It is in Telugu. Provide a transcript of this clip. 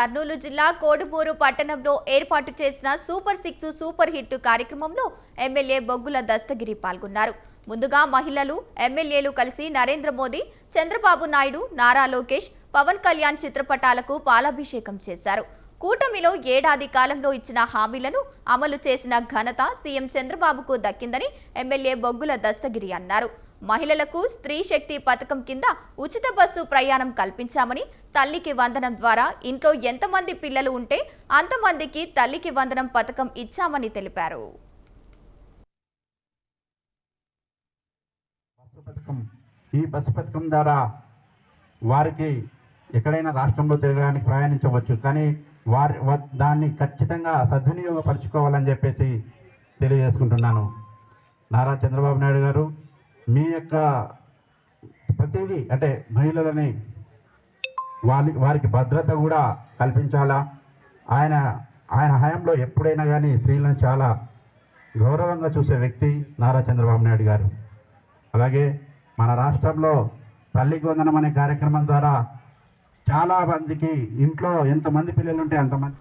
కర్నూలు జిల్లా కోడుమూరు పట్టణంలో ఏర్పాటు చేసిన సూపర్ 6 సూపర్ హిట్ కార్యక్రమంలో ఎమ్మెల్యే బొగ్గుల దస్తగిరి పాల్గొన్నారు. ముందుగా మహిళలు, ఎమ్మెల్యేలు కలిసి నరేంద్ర మోదీ, చంద్రబాబు నాయుడు, నారా లోకేష్, పవన్ కళ్యాణ్ చిత్రపటాలకు పాలాభిషేకం చేశారు. కూటమిలో ఏడాది కాలంలో ఇచ్చిన హామీలను అమలు చేసిన ఘనత సీఎం చంద్రబాబుకు దక్కిందని ఎమ్మెల్యే బొగ్గుల దస్తగిరి అన్నారు. మహిళలకు స్త్రీ శక్తి పథకం కింద ఉచిత బస్సు ప్రయాణం కల్పించామని, తల్లికి వందనం ద్వారా ఇంట్లో ఎంతమంది పిల్లలు ఉంటే అంతమందికి తల్లికి వందనం పథకం ఇచ్చామని తెలిపారు. ఈ బస్సు పథకం ద్వారా వారికి ఎక్కడైనా రాష్ట్రంలో తిరగడానికి ప్రయాణించవచ్చు, కానీ దాన్ని ఖచ్చితంగా సద్వినియోగపరచుకోవాలని చెప్పేసి తెలియజేసుకుంటున్నాను. నారా చంద్రబాబు నాయుడు గారు మీ యొక్క ప్రతిదీ అంటే మహిళలని వారికి భద్రత కూడా కల్పించాలా. ఆయన హయాంలో ఎప్పుడైనా కానీ స్త్రీలను చాలా గౌరవంగా చూసే వ్యక్తి నారా చంద్రబాబు నాయుడు గారు. అలాగే మన రాష్ట్రంలో తల్లికి వందనం అనే కార్యక్రమం ద్వారా చాలా మందికి ఇంట్లో ఎంతమంది పిల్లలు ఉంటే అంతమంది